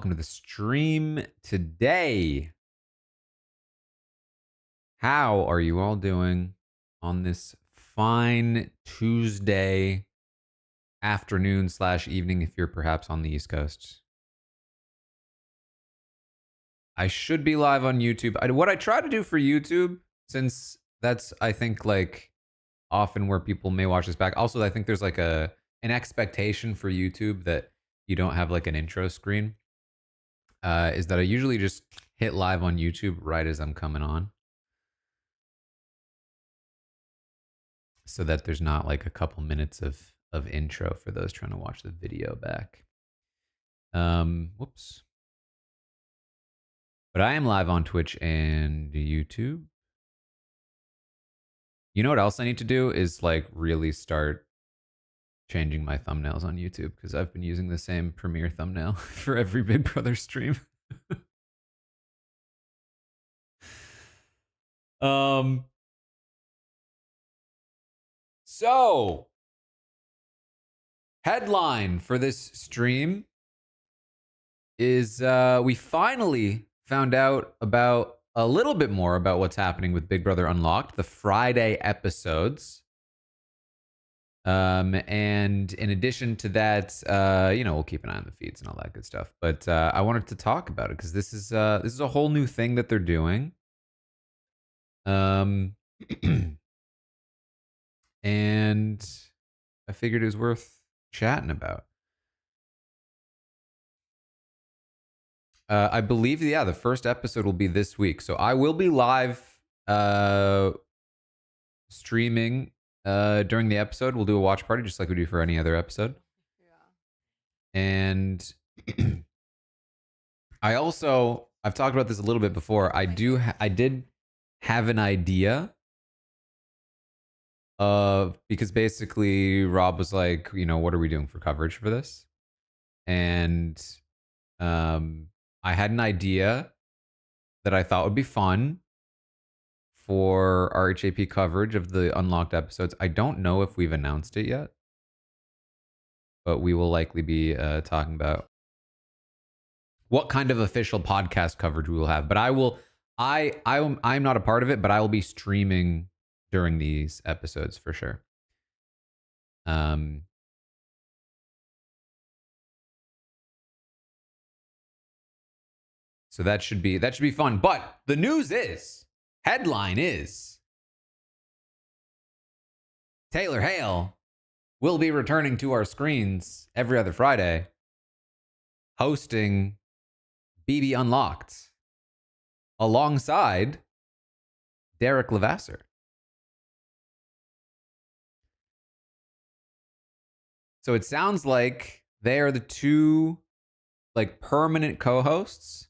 welcome to the stream today. How are you all doing on this fine Tuesday afternoon / evening if you're perhaps on the East Coast? I should be live on YouTube. What I try to do for YouTube, since that's, I think, like often where people may watch this back. Also, I think there's like an expectation for YouTube that you don't have like an intro screen. Is that I usually just hit live on YouTube right as I'm coming on, so that there's not like a couple minutes of intro for those trying to watch the video back. Whoops. But I am live on Twitch and YouTube. You know what else I need to do is like really start changing my thumbnails on YouTube, because I've been using the same Premiere thumbnail for every Big Brother stream. So headline for this stream is we finally found out about a little bit more about what's happening with Big Brother Unlocked, the Friday episodes. And in addition to that, we'll keep an eye on the feeds and all that good stuff. But I wanted to talk about it because this is a whole new thing that they're doing. And I figured it was worth chatting about. I believe, the first episode will be this week. So I will be live streaming during the episode. We'll do a watch party just like we do for any other episode. Yeah. And I've talked about this a little bit before. I did have an idea because basically Rob was like, what are we doing for coverage for this? And I had an idea that I thought would be fun for our HAP coverage of the Unlocked episodes. I don't know if we've announced it yet, but we will likely be talking about what kind of official podcast coverage we will have. But I'm not a part of it, but I will be streaming during these episodes for sure. So that should be fun. But the news is, headline is, Taylor Hale will be returning to our screens every other Friday, hosting BB Unlocked alongside Derek Levasseur. So it sounds like they are the two like permanent co-hosts.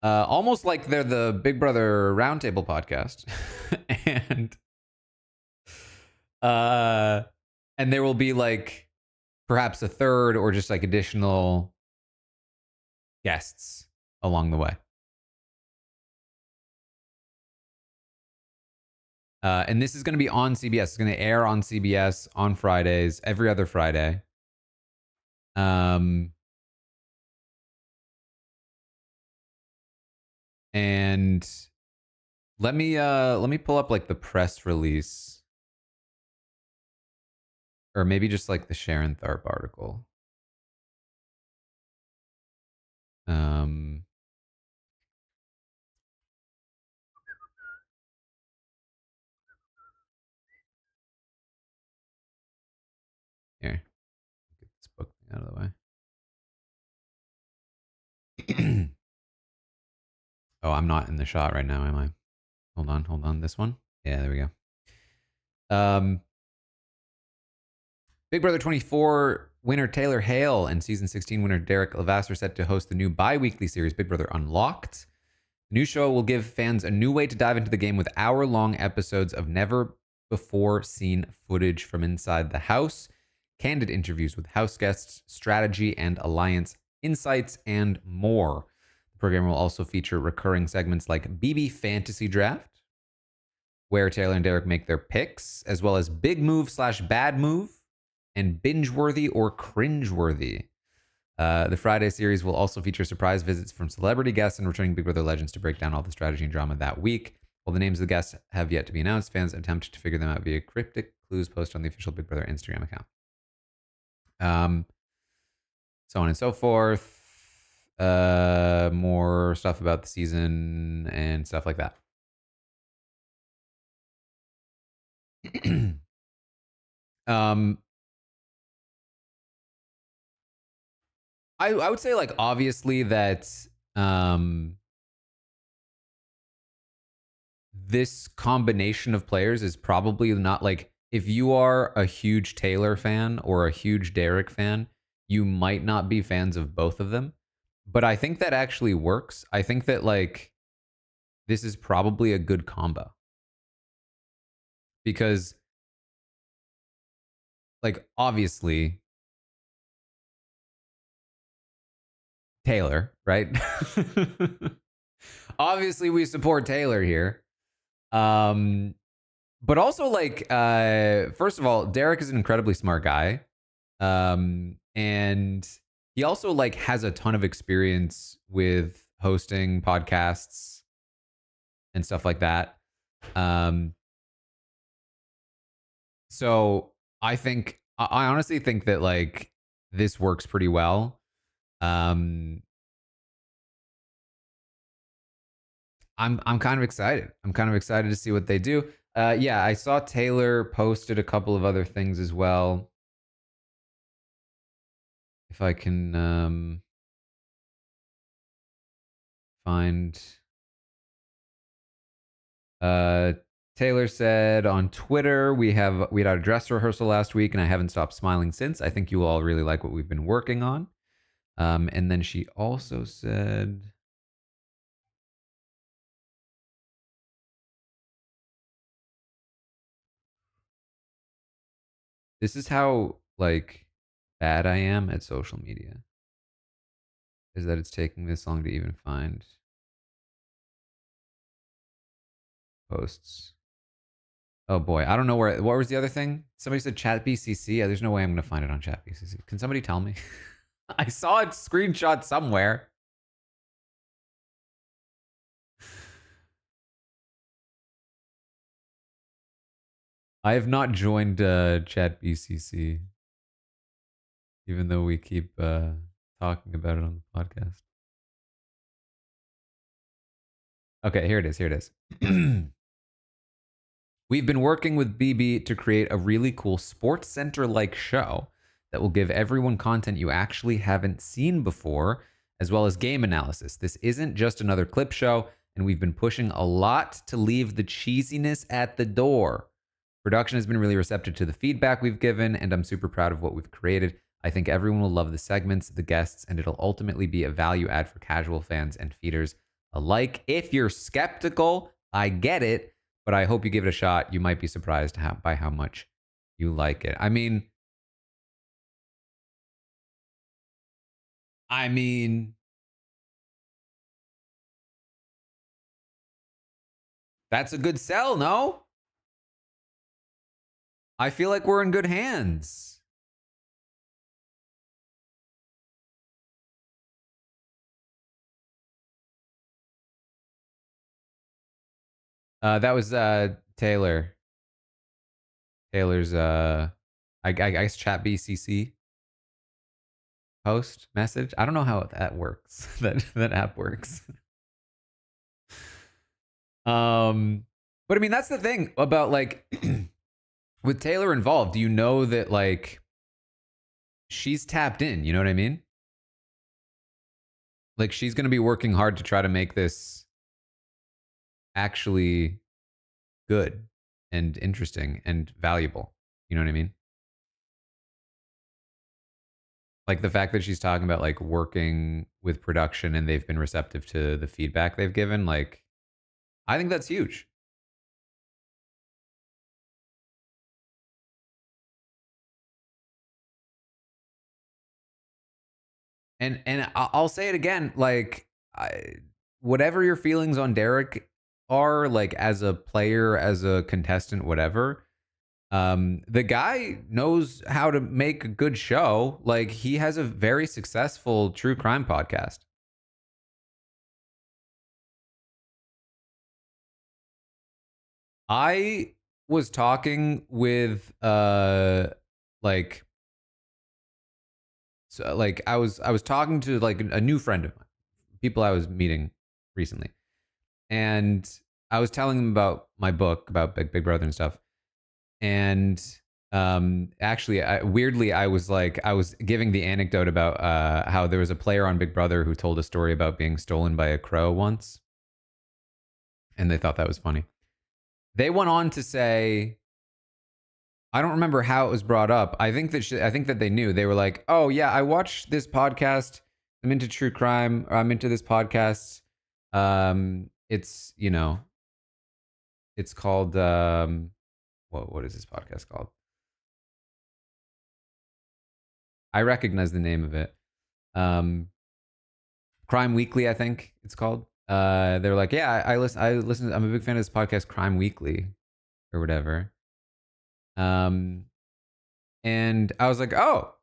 Almost like they're the Big Brother Roundtable podcast. And there will be like perhaps a third or just like additional guests along the way. And this is going to be on CBS. It's going to air on CBS on Fridays, every other Friday. And let me pull up like the press release, or maybe just like the Sharon Tharp article. Here, get this book out of the way. Oh, I'm not in the shot right now, am I? Hold on. This one? Yeah, there we go. Big Brother 24 winner Taylor Hale and season 16 winner Derek Levasseur set to host the new bi-weekly series Big Brother Unlocked. The new show will give fans a new way to dive into the game with hour-long episodes of never-before-seen footage from inside the house, candid interviews with house guests, strategy and alliance insights, and more. The program will also feature recurring segments like BB Fantasy Draft, where Taylor and Derek make their picks, as well as Big Move / Bad Move, and Binge-Worthy or Cringe-Worthy. The Friday series will also feature surprise visits from celebrity guests and returning Big Brother legends to break down all the strategy and drama that week. While the names of the guests have yet to be announced, fans attempt to figure them out via cryptic clues posted on the official Big Brother Instagram account. So on and so forth. More stuff about the season and stuff like that. um, I would say like obviously that this combination of players is probably not like if you are a huge Taylor fan or a huge Derek fan, you might not be fans of both of them. But I think that actually works. I think that like this is probably a good combo because like obviously Taylor, right? Obviously we support Taylor here. But also like first of all, Derek is an incredibly smart guy. And he also like has a ton of experience with hosting podcasts and stuff like that. Um so I honestly think that like this works pretty well. Um I'm kind of excited. I'm kind of excited to see what they do. Yeah, I saw Taylor posted a couple of other things as well. If I can find Taylor said on Twitter, we had our dress rehearsal last week and I haven't stopped smiling since. I think you all really like what we've been working on. And then she also said this is how like bad I am at social media. Is that it's taking this long to even find posts. Oh boy, I don't know where. What was the other thing? Somebody said Chat BCC. Yeah, there's no way I'm going to find it on Chat BCC. Can somebody tell me? I saw it screenshot somewhere. I have not joined Chat BCC, even though we keep talking about it on the podcast. Okay, here it is. Here it is. We've been working with BB to create a really cool Sports Center like show that will give everyone content you actually haven't seen before, as well as game analysis. This isn't just another clip show, and we've been pushing a lot to leave the cheesiness at the door. Production has been really receptive to the feedback we've given, and I'm super proud of what we've created. I think everyone will love the segments, the guests, and it'll ultimately be a value add for casual fans and feeders alike. If you're skeptical, I get it, but I hope you give it a shot. You might be surprised by how much you like it. I mean, that's a good sell, no? I feel like we're in good hands. That was Taylor. Taylor's I guess chat BCC post message. I don't know how that works. that app works. But I mean that's the thing about like with Taylor involved, you know that like she's tapped in, you know what I mean? Like she's going to be working hard to try to make this actually good and interesting and valuable. You know what I mean? Like the fact that she's talking about like working with production and they've been receptive to the feedback they've given, like I think that's huge. And I'll say it again, like whatever your feelings on Derek are, like as a player, as a contestant, whatever, The guy knows how to make a good show. Like, he has a very successful true crime podcast. I was talking with like like I was talking to like a new friend of mine, people I was meeting recently, and I was telling them about my book about Big Brother and stuff. And actually, weirdly, I was giving the anecdote about how there was a player on Big Brother who told a story about being stolen by a crow once, and they thought that was funny. They went on to say, I don't remember how it was brought up. I think that they knew. They were like, "Oh yeah, I watched this podcast. I'm into true crime. Or I'm into this podcast. It's it's called what is this podcast called? I recognize the name of it. Um, Crime Weekly, I think it's called. They're like, yeah, I listen. I listen. I'm a big fan of this podcast, Crime Weekly, or whatever. Um, and I was like, oh,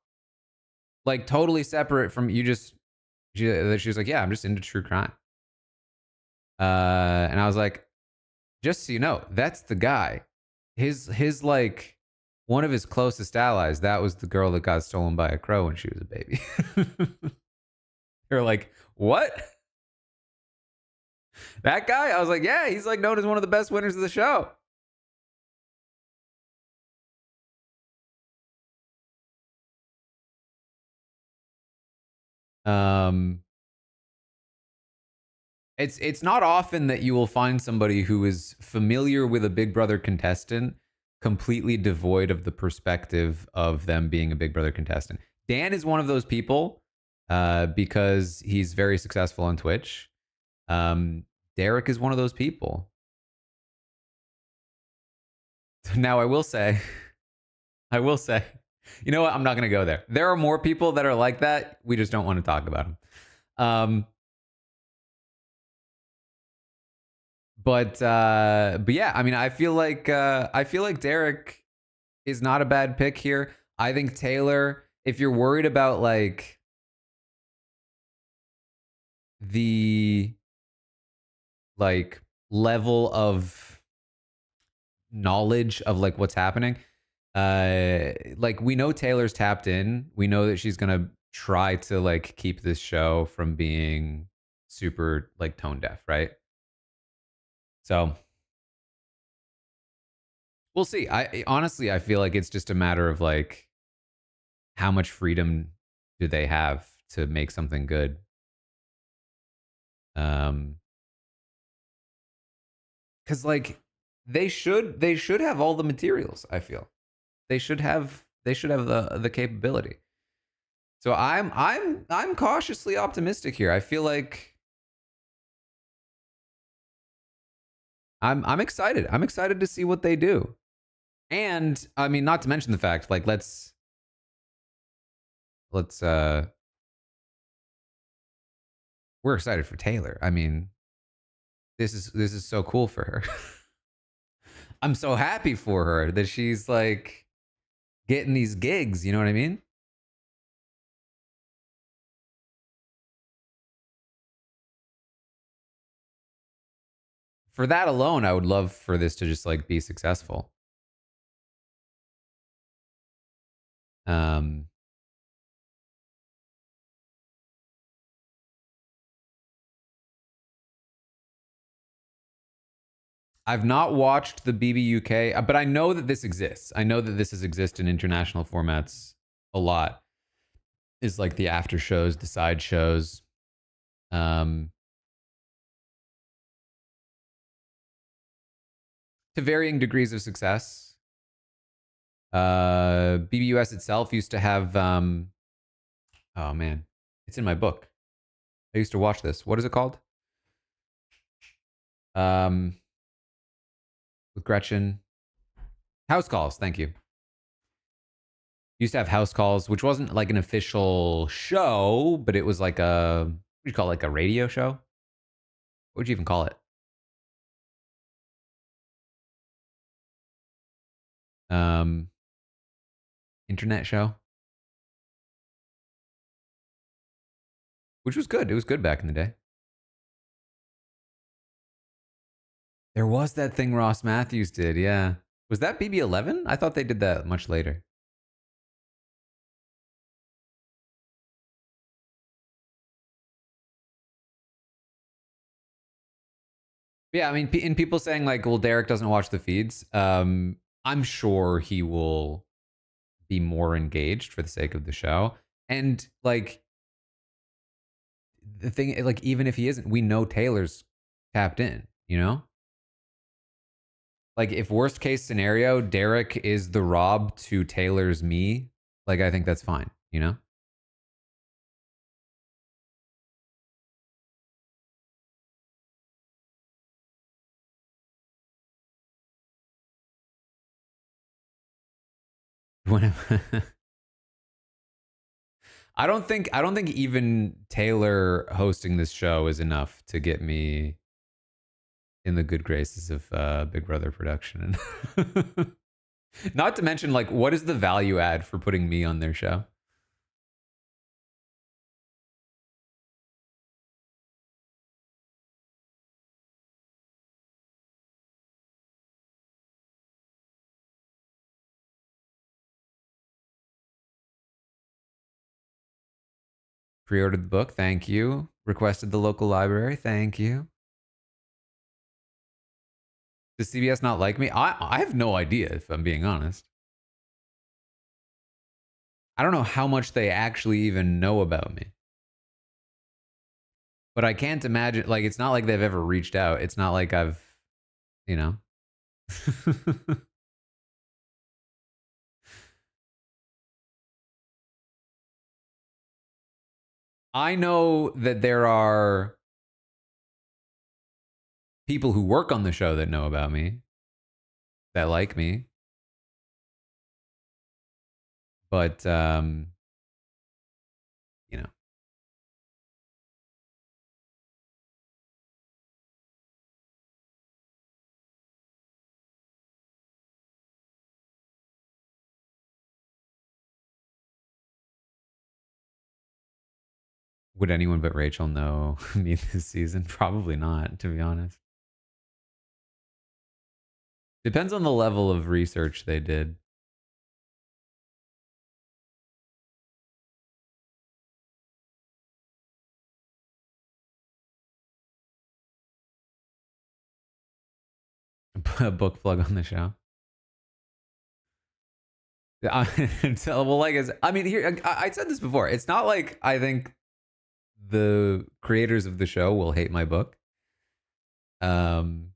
like totally separate from you. Just she was like, yeah, I'm just into true crime. And I was like, just so you know, that's the guy. His like one of his closest allies. That was the girl that got stolen by a crow when she was a baby. They're like, what? That guy? I was like, yeah, he's like known as one of the best winners of the show. Um, it's not often that you will find somebody who is familiar with a Big Brother contestant completely devoid of the perspective of them being a Big Brother contestant. Dan is one of those people because he's very successful on Twitch. Derek is one of those people. Now, I will say, you know what? I'm not going to go there. There are more people that are like that. We just don't want to talk about them. Um, but yeah, I mean, I feel like Derek is not a bad pick here. I think Taylor, if you're worried about like the like level of knowledge of like what's happening, like we know Taylor's tapped in. We know that she's gonna try to like keep this show from being super like tone deaf, right? So we'll see. I honestly I feel like it's just a matter of like how much freedom do they have to make something good. Um, because like they should have all the materials. I feel they should have the capability. So I'm cautiously optimistic here. I feel like I'm excited. I'm excited to see what they do. And I mean, not to mention the fact, like let's we're excited for Taylor. I mean, this is so cool for her. I'm so happy for her that she's like getting these gigs, you know what I mean? For that alone, I would love for this to just like be successful. Um I've not watched the BBUK, but I know that this exists. I know that this has existed in international formats a lot. Is like the after shows, the side shows, um, to varying degrees of success. BBUS itself used to have, oh man, it's in my book. I used to watch this. What is it called? Um, with Gretchen. House Calls. Thank you. Used to have House Calls, which wasn't like an official show, but it was like a, what do you call it? Like a radio show? What would you even call it? um, internet show, which was good. It was good back in the day. There was that thing Ross Matthews did. Yeah. Was that BB11? I thought they did that much later. Yeah, I mean, in people saying like, "Well, Derek doesn't watch the feeds." I'm sure he will be more engaged for the sake of the show. And like the thing, like even if he isn't, we know Taylor's tapped in. You know, like if worst case scenario, Derek is the Rob to Taylor's me. Like I think that's fine. You know. I don't think even Taylor hosting this show is enough to get me in the good graces of Big Brother production. Not to mention, like, what is the value add for putting me on their show? Pre-ordered the book, thank you. Requested the local library, thank you. Does CBS not like me? I have no idea, if I'm being honest. I don't know how much they actually even know about me. But I can't imagine, like, it's not like they've ever reached out. It's not like I've, you know. I know that there are people who work on the show that know about me, that like me, but you know, would anyone but Rachel know me this season? Probably not, to be honest. Depends on the level of research they did. A book plug on the show. Well, like, I mean, here I said this before. It's not like I think the creators of the show will hate my book. Um,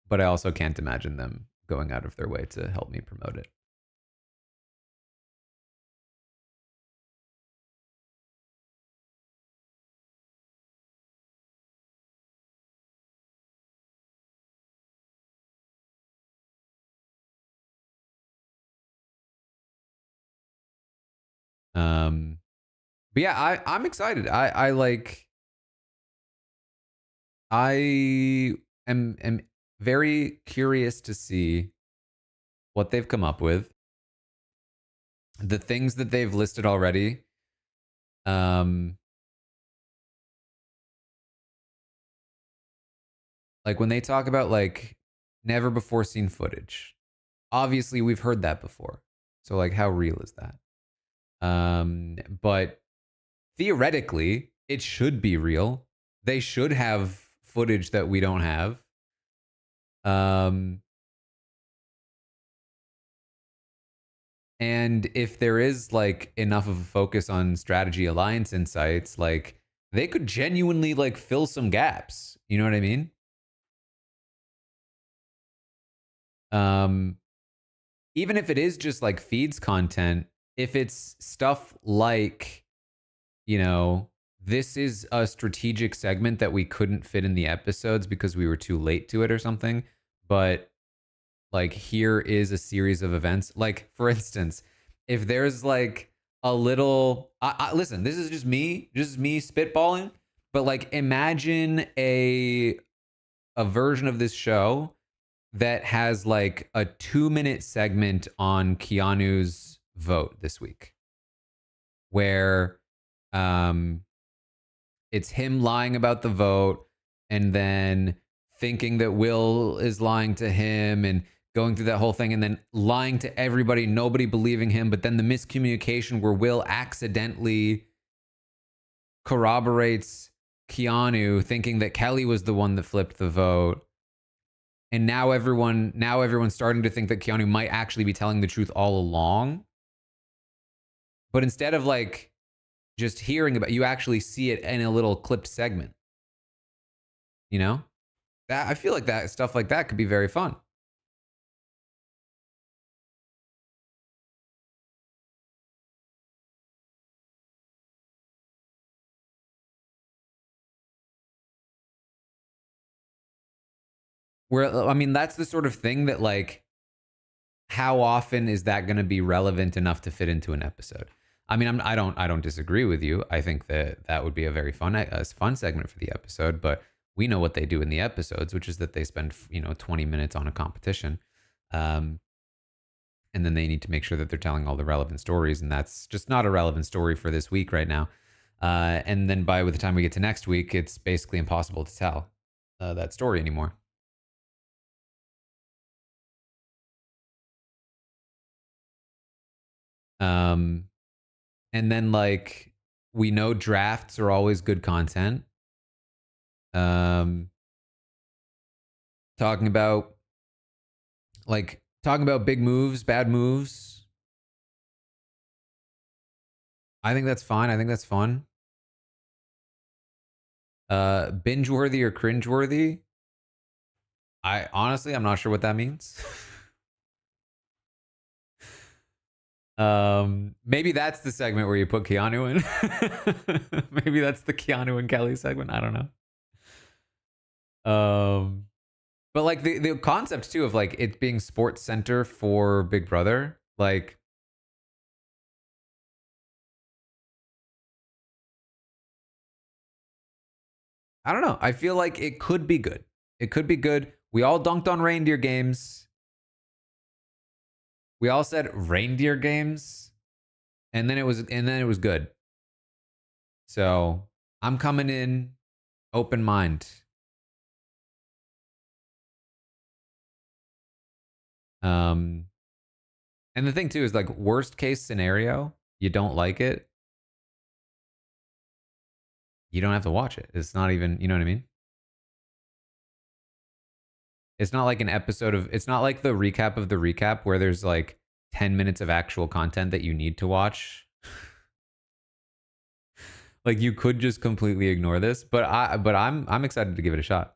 but I also can't imagine them going out of their way to help me promote it. Um, but yeah, I'm excited. I like I am very curious to see what they've come up with. The things that they've listed already. Um, like when they talk about like never before seen footage. Obviously, we've heard that before. So like, how real is that? But theoretically, it should be real. They should have footage that we don't have. Um, and if there is like enough of a focus on strategy alliance insights, like they could genuinely like fill some gaps. You know what I mean? Um, even if it is just like feeds content, if it's stuff like, you know, this is a strategic segment that we couldn't fit in the episodes because we were too late to it or something, but like here is a series of events. Like for instance, if there's like a little listen, this is just me spitballing, but like imagine a version of this show that has like a 2-minute segment on Keanu's vote this week, where um, it's him lying about the vote and then thinking that Will is lying to him and going through that whole thing and then lying to everybody, nobody believing him. But then the miscommunication where Will accidentally corroborates Keanu, thinking that Kelly was the one that flipped the vote. And now everyone's starting to think that Keanu might actually be telling the truth all along. But instead of like just hearing about, you actually see it in a little clipped segment. You know? That I feel like that stuff like that could be very fun. Where I mean, that's the sort of thing that like, how often is that going to be relevant enough to fit into an episode? I mean, I don't disagree with you. I think that that would be a very fun segment for the episode. But we know what they do in the episodes, which is that they spend 20 minutes on a competition, um, and then they need to make sure that they're telling all the relevant stories, and that's just not a relevant story for this week right now. And then by the time we get to next week, it's basically impossible to tell that story anymore. Um, and then like we know drafts are always good content. Um, talking about talking about big moves, bad moves. I think that's fine. I think that's fun. Binge worthy or cringe worthy. I honestly, I'm not sure what that means. Maybe that's the segment where you put Keanu in. Maybe that's the Keanu and Kelly segment. I don't know. But like the concept too of like it being Sports Center for Big Brother, like I don't know. I feel like it could be good. It could be good. We all dunked on reindeer games. We all said reindeer games, and then it was good. So I'm coming in open mind. Um, and the thing too is like worst case scenario, you don't like it, you don't have to watch it. It's not even, you know what I mean? It's not like an episode of, it's not like the recap of the recap where there's like 10 minutes of actual content that you need to watch. Like you could just completely ignore this, but I'm excited to give it a shot.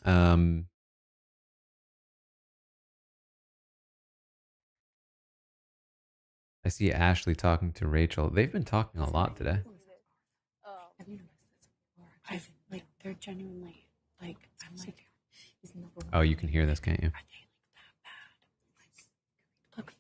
Um, I see Ashley talking to Rachel. They've been talking a lot today. I've noticed this before. I've like they're genuinely like I'm like Oh, you can hear this, can't you? are they like that bad? Like, look.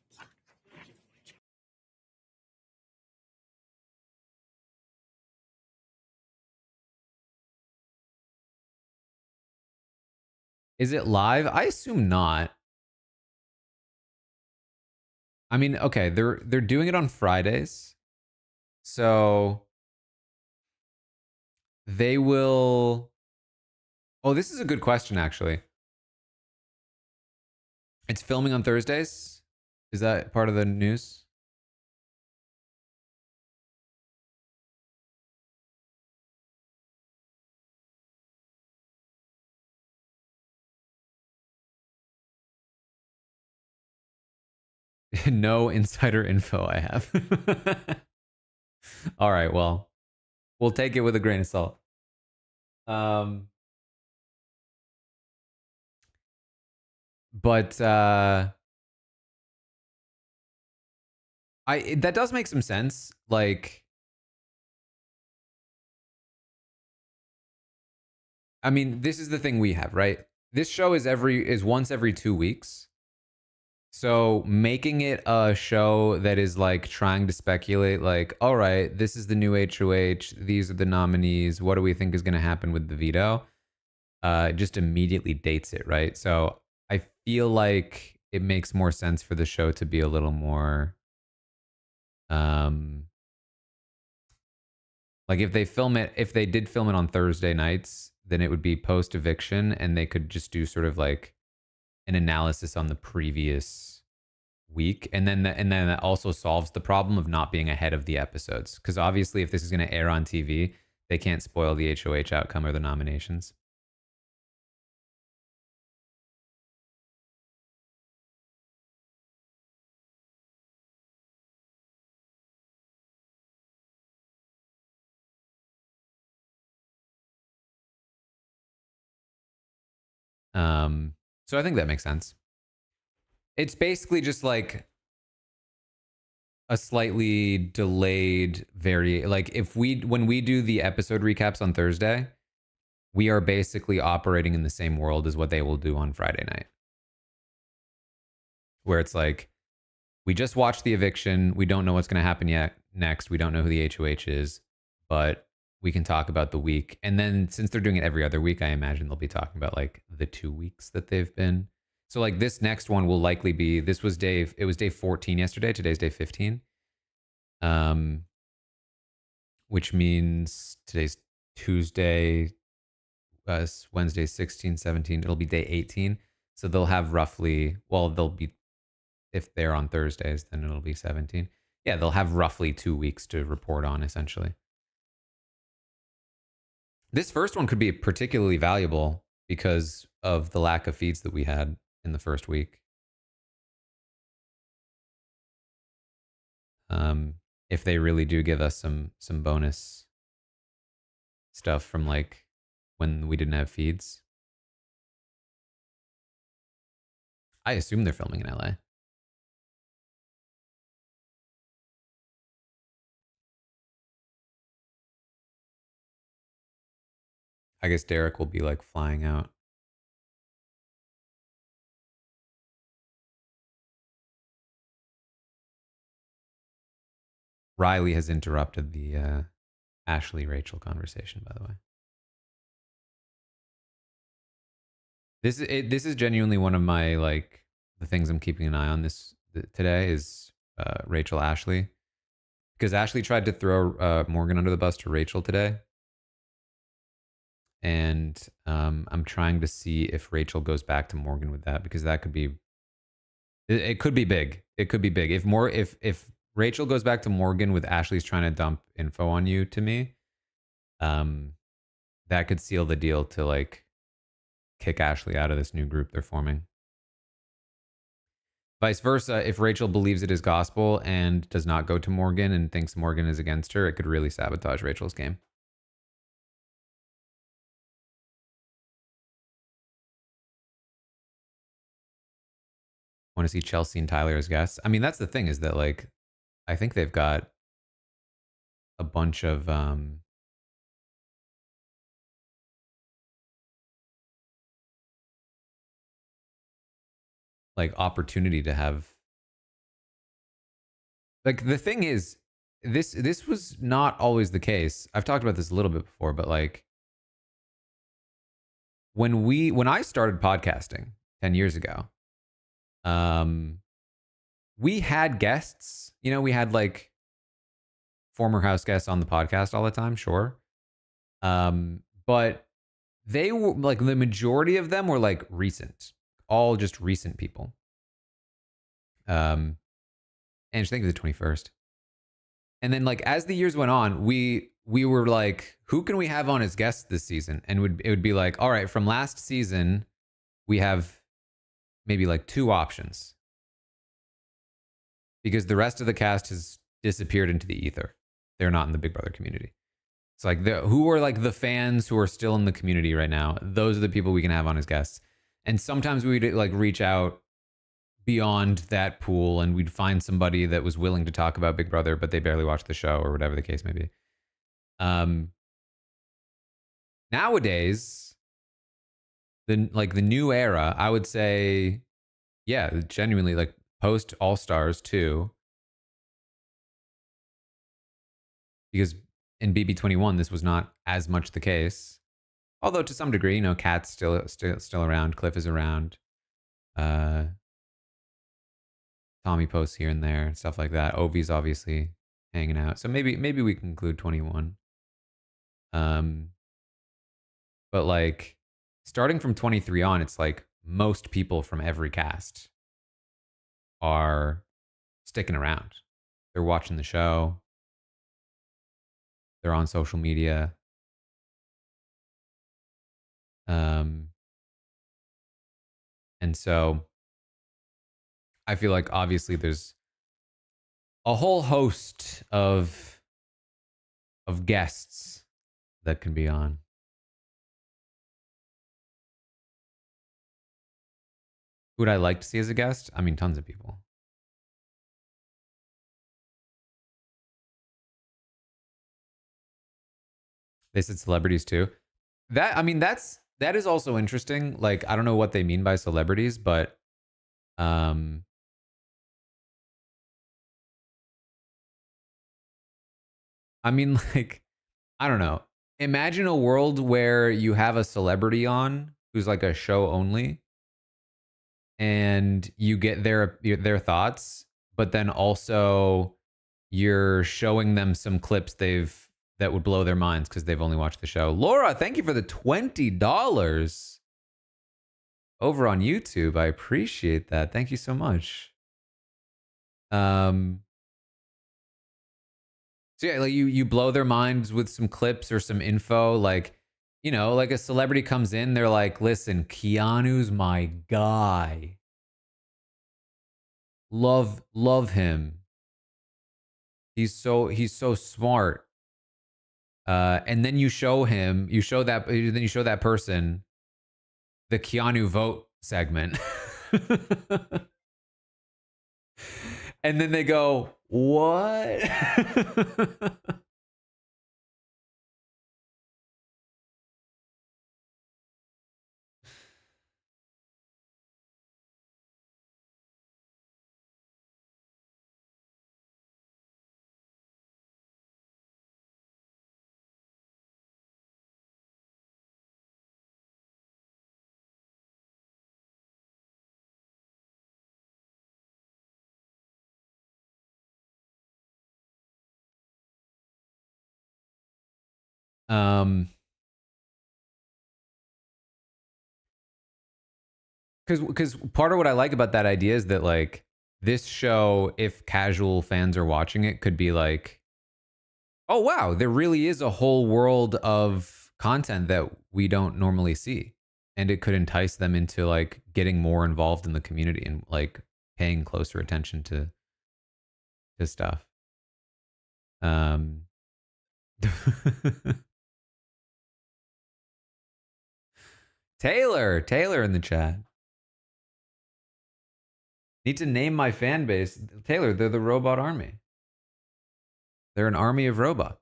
Is it live? I assume not. I mean, okay, they're doing it on Fridays. So they will. Oh, this is a good question actually. It's filming on Thursdays. Is that part of the news? No insider info I have. All right, well, we'll take it with a grain of salt. Um but that does make some sense. Like I mean, this is the thing we have, right? This show is once every 2 weeks. So making it a show that is like trying to speculate, like, all right, this is the new HOH, these are the nominees, what do we think is going to happen with the veto? Just immediately dates it, right? So I feel like it makes more sense for the show to be a little more, um, like if they did film it on Thursday nights, then it would be post eviction, and they could just do sort of like an analysis on the previous week, and then that also solves the problem of not being ahead of the episodes, because obviously if this is going to air on TV, they can't spoil the HOH outcome or the nominations. So I think that makes sense. It's basically just like a slightly delayed like if we when we do the episode recaps on Thursday, we are basically operating in the same world as what they will do on Friday night, where it's like we just watched the eviction, we don't know what's going to happen yet next, we don't know who the HOH is, but we can talk about the week. And then since they're doing it every other week, I imagine they'll be talking about like the 2 weeks that they've been. So like this next one will likely be, it was day 14 yesterday, today's day 15. Um which means today's Tuesday, Wednesday 16, 17, it'll be day 18. So they'll have roughly, well, they'll be, if they're on Thursdays, then it'll be 17. Yeah, they'll have roughly 2 weeks to report on, essentially. This first one could be particularly valuable because of the lack of feeds that we had in the first week. Um, if they really do give us some bonus stuff from like when we didn't have feeds. I assume they're filming in LA. I guess Derek will be like flying out. Riley has interrupted the Ashley Rachel conversation, by the way. This is genuinely one of my like the things I'm keeping an eye on today is Rachel Ashley, because Ashley tried to throw Morgan under the bus to Rachel today, and I'm trying to see if Rachel goes back to Morgan with that, because that could be it could be big. It could be big if Rachel goes back to Morgan with Ashley's trying to dump info on you to me. Um, that could seal the deal to like kick Ashley out of this new group they're forming. Vice versa, if Rachel believes it is gospel and does not go to Morgan and thinks Morgan is against her, it could really sabotage Rachel's game. Want to see Chelsea and Tyler as guests? I mean, that's the thing, is that like I think they've got a bunch of like opportunity to have, like, the thing is, this was not always the case. I've talked about this a little bit before, but like when I started podcasting 10 years ago, um we had guests, we had like former house guests on the podcast all the time, sure. But they were like, the majority of them were like recent, all just recent people. And I think the 21st. And then like as the years went on, we were like, who can we have on as guests this season? And it would be like, all right, from last season, we have maybe like two options, because the rest of the cast has disappeared into the ether. They're not in the Big Brother community. It's like who are like the fans who are still in the community right now. Those are the people we can have on as guests. And sometimes we'd like reach out beyond that pool and we'd find somebody that was willing to talk about Big Brother, but they barely watched the show or whatever the case may be. Nowadays, the new era, I would say, yeah, genuinely like post All Stars too, because in BB 21 this was not as much the case. Although to some degree, Kat's still around, Cliff is around, uh, Tommy posts here and there, stuff like that. Ovi's obviously hanging out, so maybe we can include 21. Um, but like starting from 23 on, it's like most people from every cast are sticking around. They're watching the show. They're on social media. Um, and so I feel like obviously there's a whole host of guests that can be on. Who would I like to see as a guest? I mean, tons of people. They said celebrities too. That is also interesting. Like, I don't know what they mean by celebrities, but um I mean like I don't know. Imagine a world where you have a celebrity on who's like a show only and you get their thoughts, but then also you're showing them some clips that would blow their minds because they've only watched the show. Laura, thank you for the $20 over on YouTube. I appreciate that. Thank you so much. So yeah, like you blow their minds with some clips or some info, like like a celebrity comes in, they're like, "Listen, Keanu's my guy. Love him. He's so smart." And then you show that person the Keanu vote segment. And then they go, "What?" um because part of what I like about that idea is that like this show, if casual fans are watching it, could be like, oh wow, there really is a whole world of content that we don't normally see, and it could entice them into like getting more involved in the community and like paying closer attention to stuff. um Taylor in the chat. Need to name my fan base. Taylor, they're the robot army. They're an army of robots.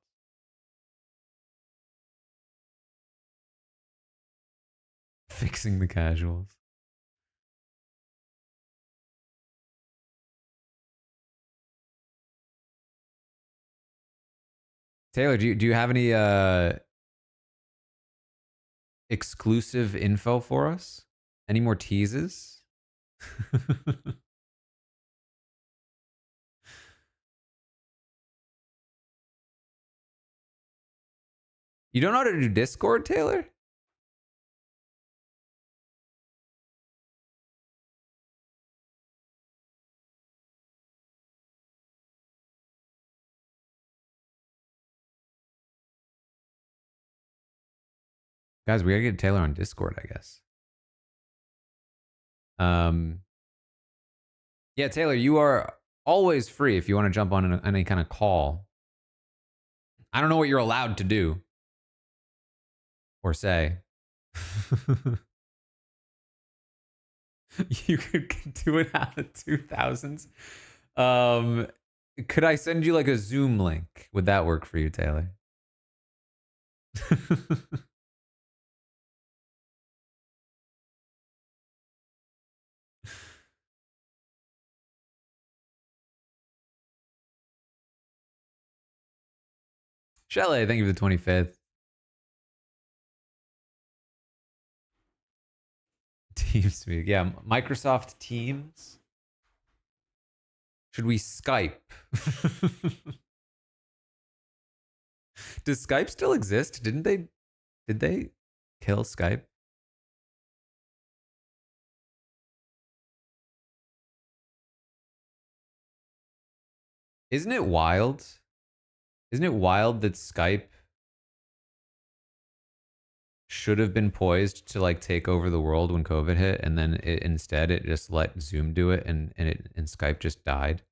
Fixing the casuals. Taylor, do you have any exclusive info for us? Any more teases? You don't know how to do Discord, Taylor? Guys, we gotta get Taylor on Discord, I guess. Yeah, Taylor, you are always free if you want to jump on any kind of call. I don't know what you're allowed to do or say. You could do it out of 2000s. Could I send you like a Zoom link? Would that work for you, Taylor? Chalet, thank you for the 25th. TeamSpeak. Yeah, Microsoft Teams. Should we Skype? Does Skype still exist? Did they kill Skype? Isn't it wild? Isn't it wild that Skype should have been poised to like take over the world when COVID hit, and then instead it just let Zoom do it, and Skype just died.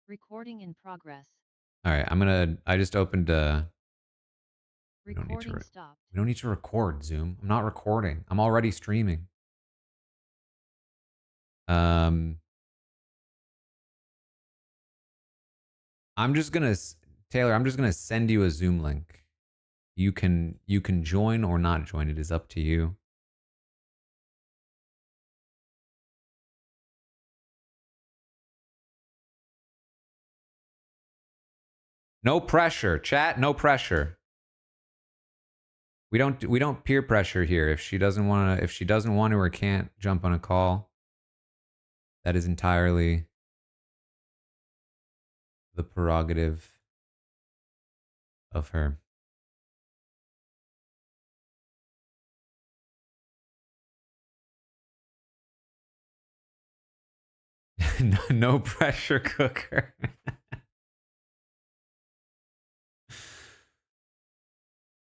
Recording in progress. All right, I just opened. We don't need to. Recording stopped. We don't need to record Zoom. I'm not recording. I'm already streaming. Um, I'm just gonna Taylor. I'm just gonna send you a Zoom link. You can join or not join. It is up to you. No pressure, chat. No pressure. We don't peer pressure here. If she doesn't want to or can't jump on a call, that is entirely the prerogative of her. No pressure cooker.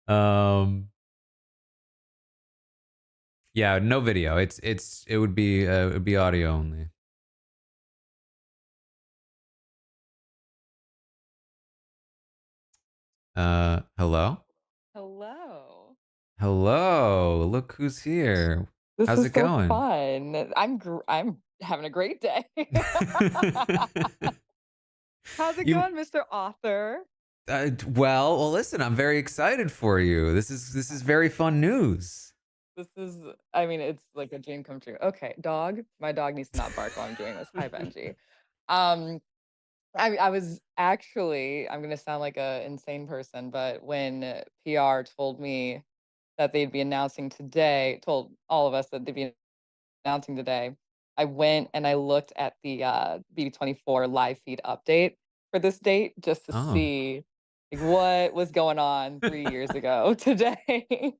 um yeah, no video. It would be audio only. Hello? Hello. Hello. Look who's here. This How's is it so going? fun. I'm having a great day. How's it you going, Mr. Author? well, listen, I'm very excited for you. This is very fun news. This is, I mean, it's like a dream come true. Okay, dog. My dog needs to not bark while I'm doing this. Hi, Benji. Um, I was actually, I'm gonna sound like a insane person, but when PR told me that they'd be announcing today, told all of us that they'd be announcing today, I went and I looked at the BB24 live feed update for this date just to Oh. see like what was going on 3 years ago today.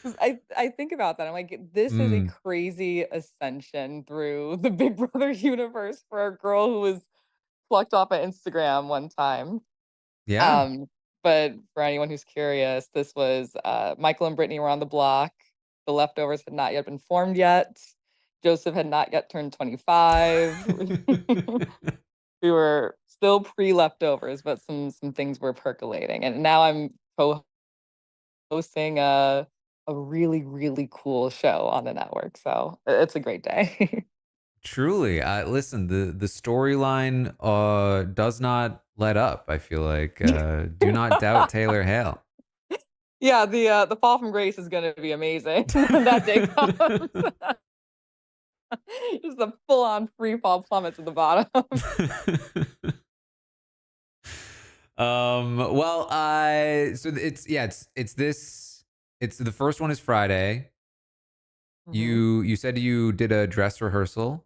'Cause I think about that. I'm like, this is a Mm, crazy ascension through the Big Brother universe for a girl who was plucked off of Instagram one time. yeah. Um, but for anyone who's curious, this was Michael and Brittany were on the block. The leftovers had not yet been formed yet. Joseph had not yet turned 25. We were still pre-leftovers, but some things were percolating. And now I'm co-hosting a really, really cool show on the network. So it's a great day. Truly. Listen, the storyline does not let up, I feel like. Do not doubt Taylor Hale. Yeah, the fall from grace is gonna be amazing when that day comes. Just a full-on free fall plummet to the bottom. Well, so it's the first one is Friday. Mhm. You said you did a dress rehearsal.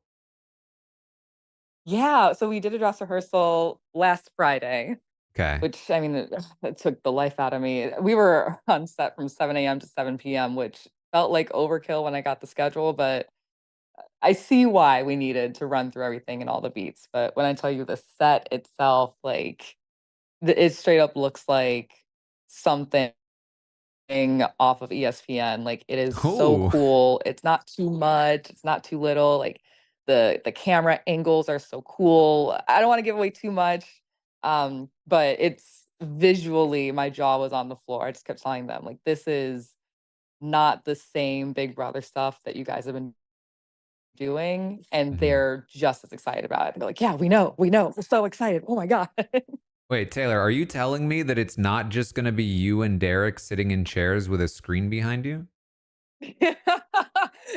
Yeah, so we did a dress rehearsal last Friday, Okay. which, I mean, it took the life out of me. We were on set from 7 AM to 7 PM, which felt like overkill when I got the schedule, but I see why we needed to run through everything and all the beats. But when I tell you the set itself, like, it straight up looks like something off of ESPN. Like, it is so Oh, cool. It's not too much, it's not too little. Like, the camera angles are so cool. I don't wanna give away too much, but it's visually, my jaw was on the floor. I just kept telling them, like, "This is not the same Big Brother stuff that you guys have been doing, and Mhm. they're just as excited about it. They're like, "Yeah, we know, we're so excited. Oh my god." Wait, Taylor, are you telling me that it's not just going to be you and Derek sitting in chairs with a screen behind you?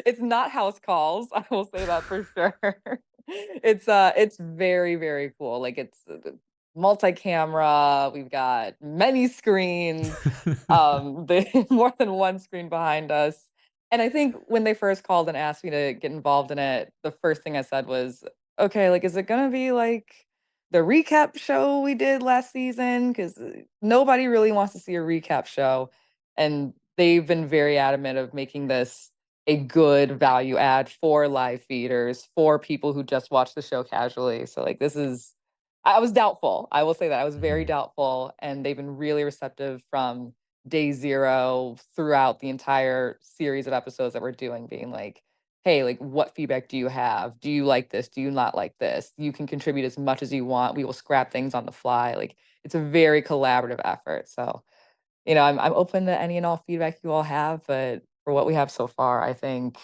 It's not house calls, I will say that for sure. It's very, very cool. Like, it's multi-camera, we've got many screens, the more than one screen behind us. And I think when they first called and asked me to get involved in it, the first thing I said was, "Okay, like, is it gonna be like the recap show we did last season? Because nobody really wants to see a recap show." And they've been very adamant of making this a good value add for live feeders, for people who just watch the show casually. So, like, this is I was doubtful. I will say that I was very Mhm. doubtful, and they've been really receptive from day 0 throughout the entire series of episodes that we're doing, being like, "Hey, like, what feedback do you have? Do you like this? Do you not like this? You can contribute as much as you want. We will scrap things on the fly." Like, it's a very collaborative effort. So, I'm open to any and all feedback you all have, but for what we have so far, I think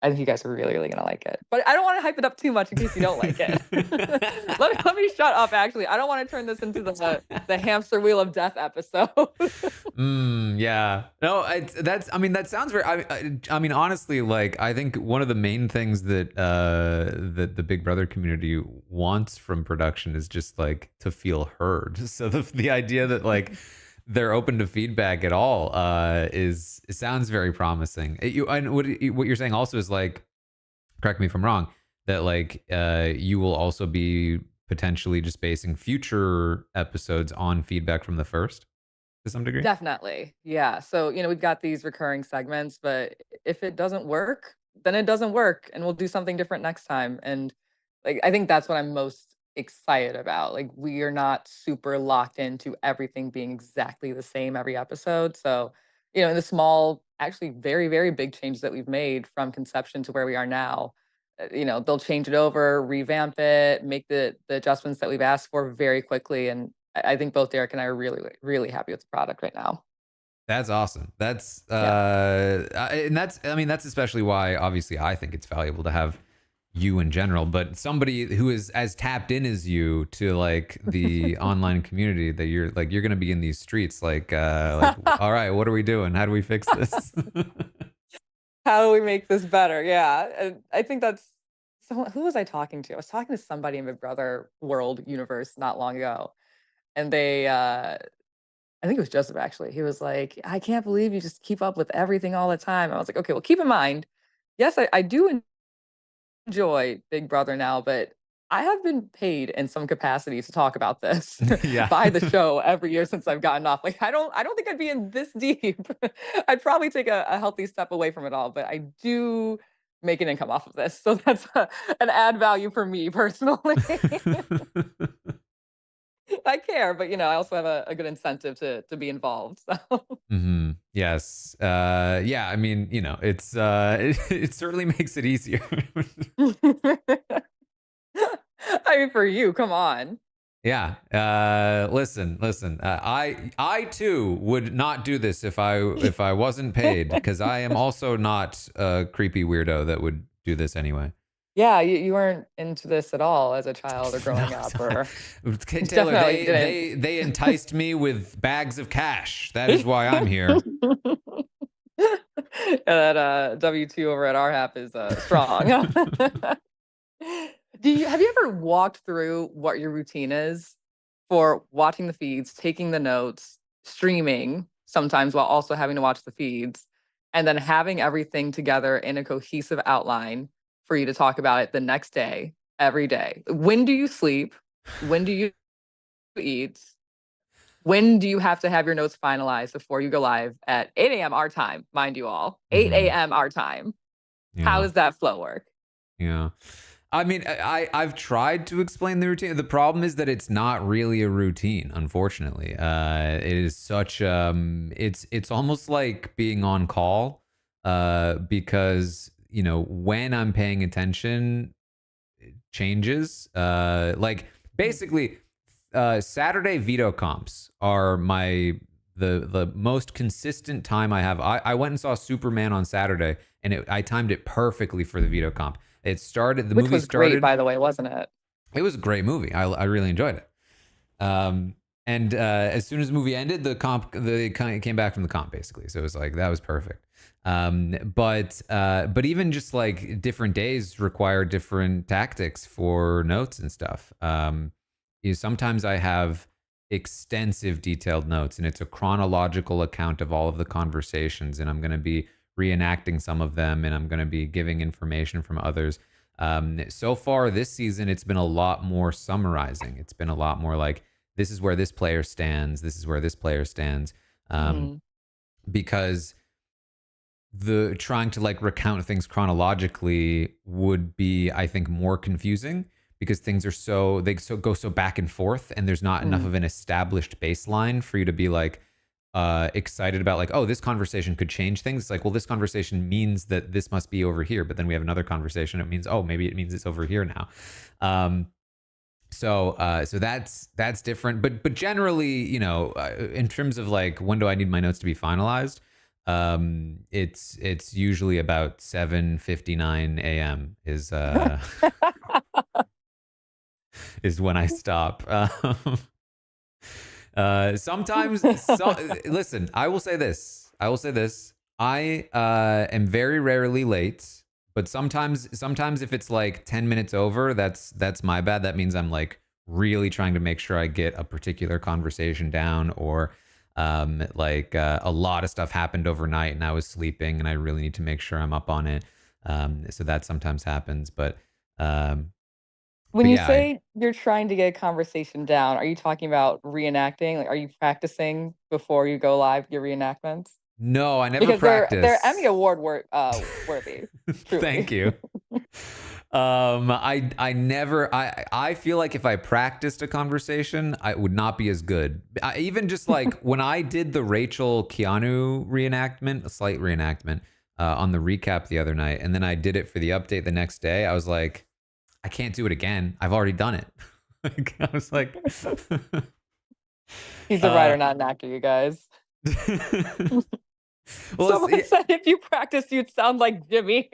you guys are really, really gonna like it. But I don't wanna hype it up too much in case you don't like it. Let me shut up, actually. I don't wanna turn this into the hamster wheel of death episode. Yeah. No, I mean, that sounds very, I mean, honestly, like, I think one of the main things that the Big Brother community wants from production is just like to feel heard. So the idea that like they're open to feedback at all, is, it sounds very promising. And what you're saying also is like, correct me if I'm wrong, that like, you will also be potentially just basing future episodes on feedback from the first to some degree. Definitely. Yeah. So, we've got these recurring segments, but if it doesn't work, then it doesn't work and we'll do something different next time. And like I think that's what I'm most excited about. Like we are not super locked into everything being exactly the same every episode. So, in the small, actually very, very big changes that we've made from conception to where we are now, they'll change it over, revamp it, make the adjustments that we've asked for very quickly. And I think both Derek and I are really, really happy with the product right now. That's awesome. That's Yeah. and that's, I mean, that's especially why obviously I think it's valuable to have you in general, but somebody who is as tapped in as you to like the online community, that you're going to be in these streets like, all right, what are we doing? How do we fix this? How do we make this better? Yeah. And I think that's who was I talking to? I was talking to somebody in Big Brother world universe not long ago. And I think it was Joseph actually. He was like, "I can't believe you just keep up with everything all the time." I was like, "Okay, well, keep in mind, yes, I do enjoy Big Brother now, but I have been paid in some capacity to talk about this Yeah. by the show every year since I've gotten off. Like, I don't think I'd be in this deep. I'd probably take a healthy step away from it all, but I do make an income off of this. So that's an add value for me personally. I care, but I also have a good incentive to be involved. So Yes. Yeah, I mean, it's it certainly makes it easier. I mean, for you, come on. Yeah. Listen. I too would not do this if I wasn't paid, because I am also not a creepy weirdo that would do this anyway. Yeah, you weren't into this at all as a child or No, growing up, or Taylor, definitely didn't. they enticed me with bags of cash. That is why I'm here. Yeah, that W2 over at our app is strong. Have you ever walked through what your routine is for watching the feeds, taking the notes, streaming sometimes while also having to watch the feeds, and then having everything together in a cohesive outline for you to talk about it the next day, every day? When do you sleep? When do you eat? When do you have to have your notes finalized before you go live at 8 a.m. our time, mind you all? 8 Hmm. a.m. our time. How Yeah. does that flow work? Yeah. I mean, I've tried to explain the routine. The problem is that it's not really a routine, unfortunately. It is such it's almost like being on call, because when I'm paying attention, changes. Like basically, Saturday veto comps are my the most consistent time I have. I went and saw Superman on Saturday, and I timed it perfectly for the veto comp. The Which movie was great, started. by the way, wasn't it? It was a great movie. I really enjoyed it. And as soon as the movie ended, the came back from the comp basically. So it was like that was perfect. But even just like different days require different tactics for notes and stuff. Sometimes I have extensive detailed notes, and it's a chronological account of all of the conversations, and I'm going to be reenacting some of them, and I'm going to be giving information from others. So far this season, it's been a lot more summarizing. It's been a lot more like, this is where this player stands. This is where this player stands. Because the trying to like recount things chronologically would be, I think, more confusing because things are go so back and forth, and there's not enough of an established baseline for you to be like excited about like, oh, this conversation could change things. It's like, well, this conversation means that this must be over here, but then we have another conversation. It means, oh, maybe it means it's over here now. So that's different, but generally, in terms of like, when do I need my notes to be finalized? It's usually about 7:59 a.m. is when I stop. Sometimes, listen, I will say this. I am very rarely late, but sometimes if it's like 10 minutes over, that's my bad. That means I'm like really trying to make sure I get a particular conversation down, or a lot of stuff happened overnight and I was sleeping and I really need to make sure I'm up on it. So that sometimes happens, but When you yeah, say you're trying to get a conversation down, are you talking about reenacting? Like, are you practicing before you go live your reenactments? no, I never Because they're Emmy practice. Award worthy, Thank truly. you. I never, I feel like if I practiced a conversation, I would not be as good. Even just like when I did the Rachel Keanu reenactment, a slight reenactment, on the recap the other night, and then I did it for the update the next day, I was like, I can't do it again. I've already done it. Like, I was like, He's a writer, not an actor, you guys. well, Someone said if you practice, you'd sound like Jimmy.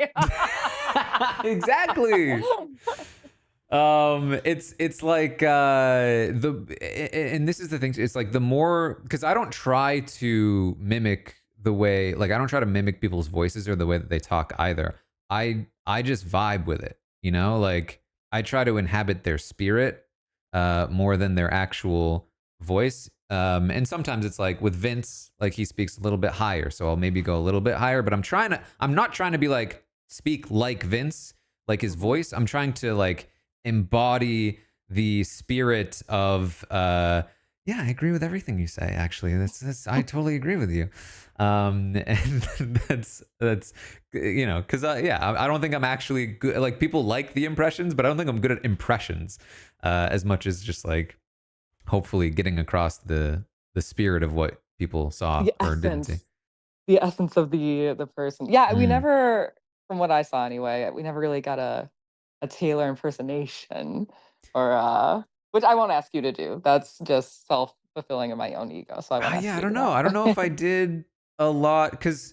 exactly. It's like and this is the thing. It's like the more, because I don't try to mimic the way, like I don't try to mimic people's voices or the way that they talk either. I just vibe with it, like I try to inhabit their spirit more than their actual voice. And sometimes it's like with Vince, like he speaks a little bit higher, so I'll maybe go a little bit higher, but I'm not trying to be like speak like Vince, like his voice. I'm trying to like embody the spirit of yeah, I agree with everything you say, actually. That's I totally agree with you. And that's because yeah, I don't think I'm actually good. Like, people like the impressions, but I don't think I'm good at impressions as much as just like hopefully getting across the spirit of what people saw The or didn't see. essence of the person. Yeah, we Mm. never, from what I saw anyway, we never really got a Taylor impersonation, or which I won't ask you to do. That's just self-fulfilling in my own ego, so I won't ask Yeah, I you to don't do know. I don't know if that. I did a lot because,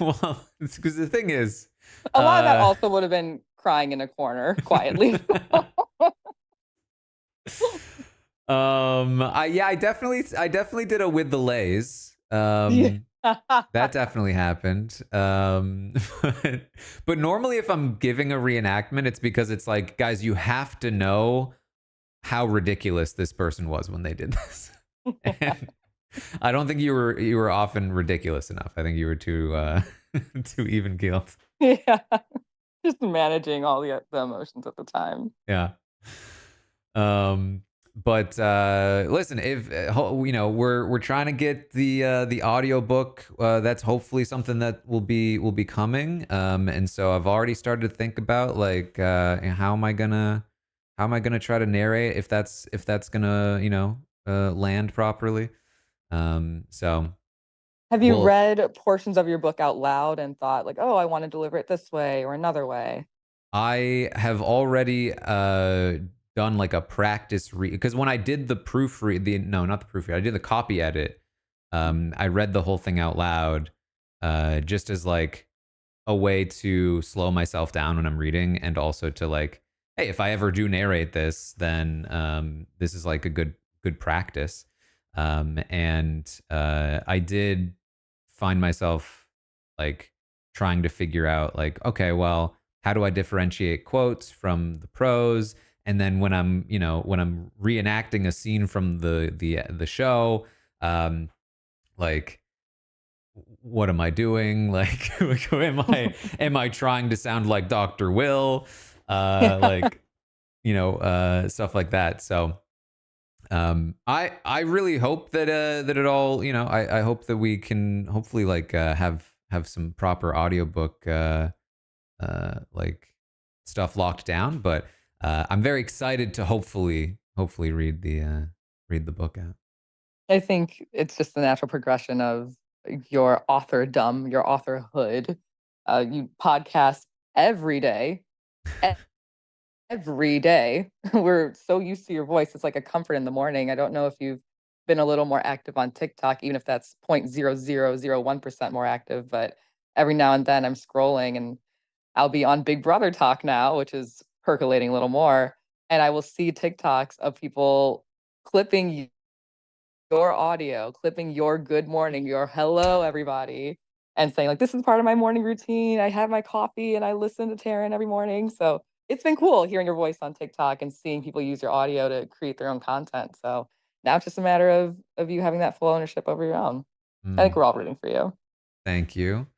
well, because the thing is, A lot of that uh, also would have been crying in a corner quietly. I definitely did a with the lays. Yeah. That definitely happened. But, but normally if I'm giving a reenactment, it's because it's like, guys, you have to know how ridiculous this person was when they did this. And I don't think you were often ridiculous enough. I think you were too even keeled. Yeah. Just managing all the emotions at the time. Yeah. But listen, if we're trying to get the audio book, that's hopefully something that will be coming. And so I've already started to think about like how am I gonna try to narrate if that's gonna land properly. So Have you well, read portions of your book out loud and thought like, "Oh, I want to deliver it this way or another way"? I have already done like a practice read, because when I did the proofread, no, not the proofread, I did the copy edit. I read the whole thing out loud, just as like a way to slow myself down when I'm reading, and also to like, hey, if I ever do narrate this, then this is like a good practice. And I did find myself like trying to figure out like, okay, well, how do I differentiate quotes from the prose? And then when I'm, when I'm reenacting a scene from the show, um, like what am I doing? Like, am I trying to sound like Dr. Will? Like, stuff like that. So I really hope that that it all, I hope that we can hopefully like have some proper audiobook like stuff locked down. But I'm very excited to hopefully read the book out. I think it's just the natural progression of your authordom, your authorhood. You podcast every day, e- every day. We're so used to your voice. It's like a comfort in the morning. I don't know if you've been a little more active on TikTok, even if that's 0.0001% more active, but every now and then I'm scrolling and I'll be on Big Brother Talk now, which is percolating a little more. And I will see TikToks of people clipping your audio, clipping your good morning, your hello everybody, and saying like, "This is part of my morning routine. I have my coffee and I listen to Taran every morning." So it's been cool hearing your voice on TikTok and seeing people use your audio to create their own content. So now it's just a matter of you having that full ownership over your own. I think Mm, we're all rooting for you. thank you.